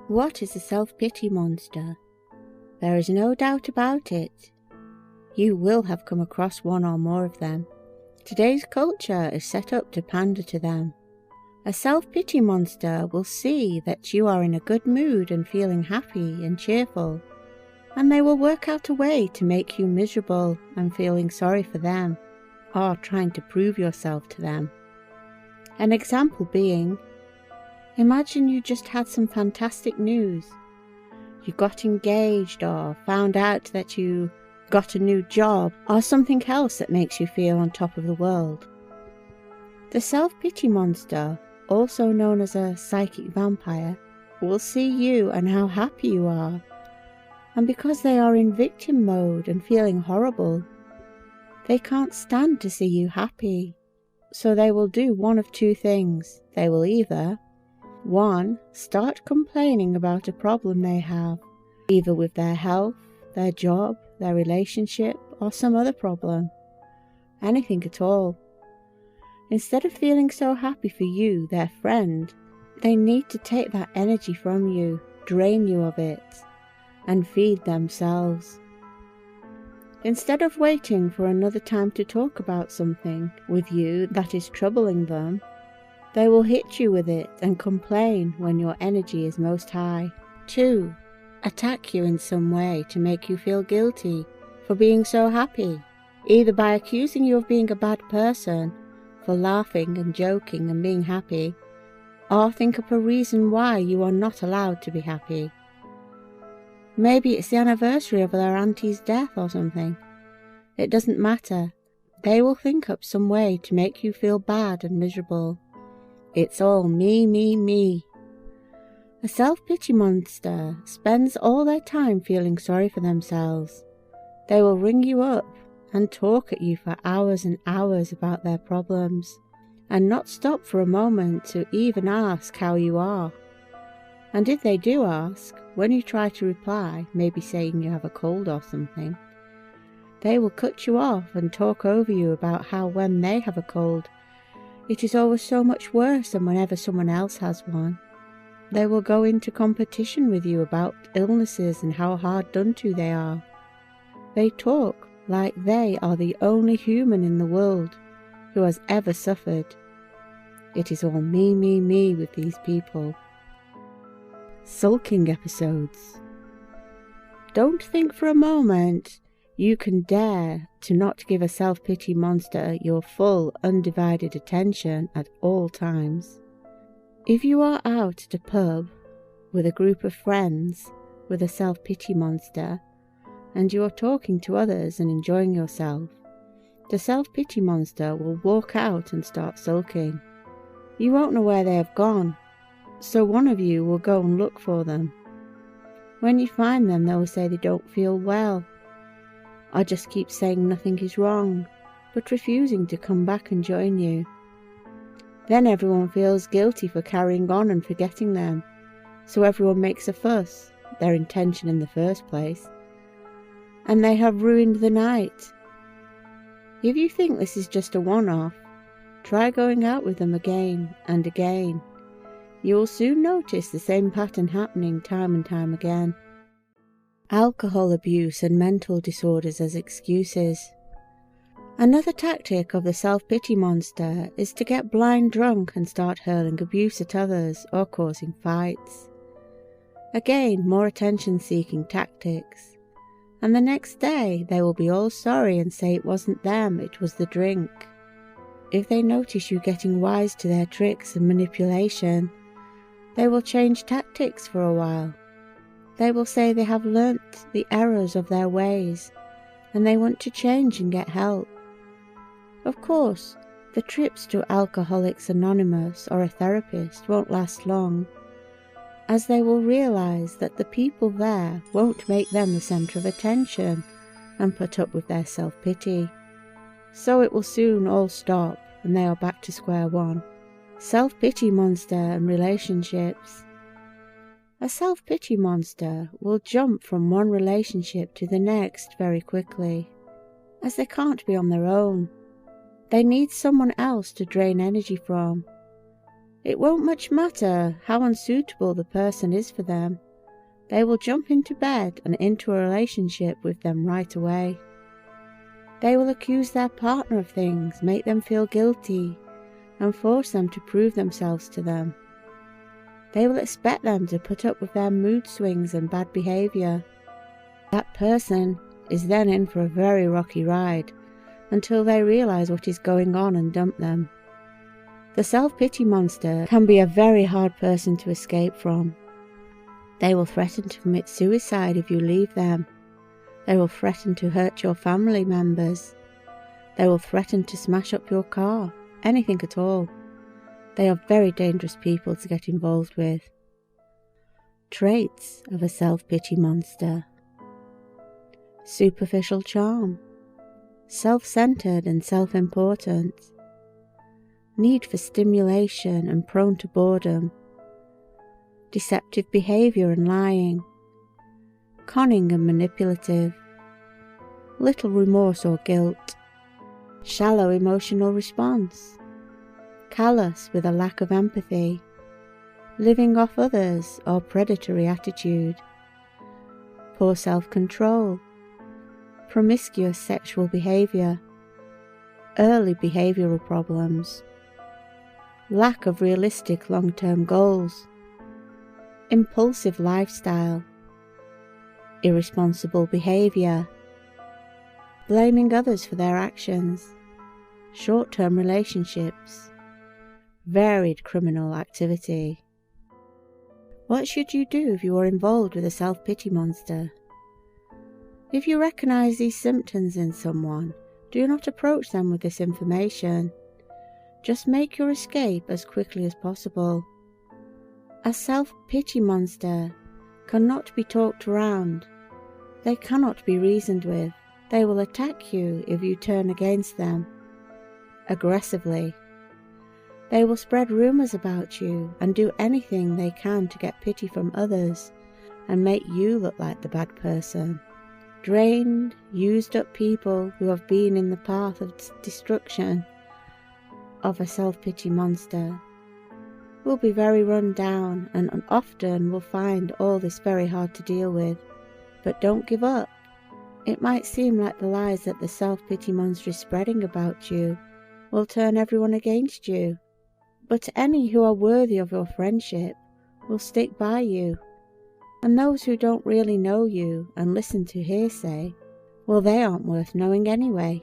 What is a self-pity monster? There is no doubt about it. You will have come across one or more of them. Today's culture is set up to pander to them. A self-pity monster will see that you are in a good mood and feeling happy and cheerful, and they will work out a way to make you miserable and feeling sorry for them, or trying to prove yourself to them. An example being, imagine you just had some fantastic news. You got engaged or found out that you got a new job or something else that makes you feel on top of the world. The self-pity monster, also known as a psychic vampire, will see you and how happy you are. And because they are in victim mode and feeling horrible, they can't stand to see you happy. So they will do one of two things. They will either 1. Start complaining about a problem they have, either with their health, their job, their relationship, or some other problem. Anything at all. Instead of feeling so happy for you, their friend, they need to take that energy from you, drain you of it, and feed themselves. Instead of waiting for another time to talk about something with you that is troubling them, they will hit you with it and complain when your energy is most high. 2. Attack you in some way to make you feel guilty for being so happy, either by accusing you of being a bad person for laughing and joking and being happy, or think up a reason why you are not allowed to be happy. Maybe it's the anniversary of their auntie's death or something. It doesn't matter. They will think up some way to make you feel bad and miserable. It's all me, me, me. A self-pity monster spends all their time feeling sorry for themselves. They will ring you up and talk at you for hours and hours about their problems, and not stop for a moment to even ask how you are. And if they do ask, when you try to reply, maybe saying you have a cold or something, they will cut you off and talk over you about how when they have a cold, it is always so much worse than whenever someone else has one. They will go into competition with you about illnesses and how hard done to they are. They talk like they are the only human in the world who has ever suffered. It is all me, me, me with these people. Sulking episodes. Don't think for a moment you can dare to not give a self-pity monster your full, undivided attention at all times. If you are out at a pub with a group of friends with a self-pity monster, and you are talking to others and enjoying yourself, the self-pity monster will walk out and start sulking. You won't know where they have gone, so one of you will go and look for them. When you find them, they will say they don't feel well, or just keep saying nothing is wrong, but refusing to come back and join you. Then everyone feels guilty for carrying on and forgetting them, so everyone makes a fuss, their intention in the first place, and they have ruined the night. If you think this is just a one-off, try going out with them again and again. You will soon notice the same pattern happening time and time again. Alcohol abuse and mental disorders as excuses. Another tactic of the self-pity monster is to get blind drunk and start hurling abuse at others or causing fights. Again, more attention-seeking tactics. And the next day they will be all sorry and say it wasn't them, it was the drink. If they notice you getting wise to their tricks and manipulation, they will change tactics for a while. They will say they have learnt the errors of their ways, and they want to change and get help. Of course, the trips to Alcoholics Anonymous or a therapist won't last long, as they will realise that the people there won't make them the centre of attention and put up with their self-pity. So it will soon all stop and they are back to square one. Self-pity monster and relationships. A self-pity monster will jump from one relationship to the next very quickly, as they can't be on their own. They need someone else to drain energy from. It won't much matter how unsuitable the person is for them. They will jump into bed and into a relationship with them right away. They will accuse their partner of things, make them feel guilty, and force them to prove themselves to them. They will expect them to put up with their mood swings and bad behaviour. That person is then in for a very rocky ride until they realise what is going on and dump them. The self-pity monster can be a very hard person to escape from. They will threaten to commit suicide if you leave them. They will threaten to hurt your family members. They will threaten to smash up your car, anything at all. They are very dangerous people to get involved with. Traits of a self-pity monster: superficial charm, self-centered and self-important, need for stimulation and prone to boredom, deceptive behavior and lying, conning and manipulative, little remorse or guilt, shallow emotional response, callous with a lack of empathy, living off others or predatory attitude, poor self-control, promiscuous sexual behavior, early behavioral problems, lack of realistic long-term goals, impulsive lifestyle, irresponsible behavior, blaming others for their actions, short-term relationships, varied criminal activity. What should you do if you are involved with a self-pity monster? If you recognize these symptoms in someone, do not approach them with this information. Just make your escape as quickly as possible. A self-pity monster cannot be talked around. They cannot be reasoned with. They will attack you if you turn against them aggressively. They will spread rumors about you and do anything they can to get pity from others and make you look like the bad person. Drained, used-up people who have been in the path of destruction of a self-pity monster will be very run down and often will find all this very hard to deal with. But don't give up. It might seem like the lies that the self-pity monster is spreading about you will turn everyone against you, but any who are worthy of your friendship will stick by you, and those who don't really know you and listen to hearsay, well, they aren't worth knowing anyway.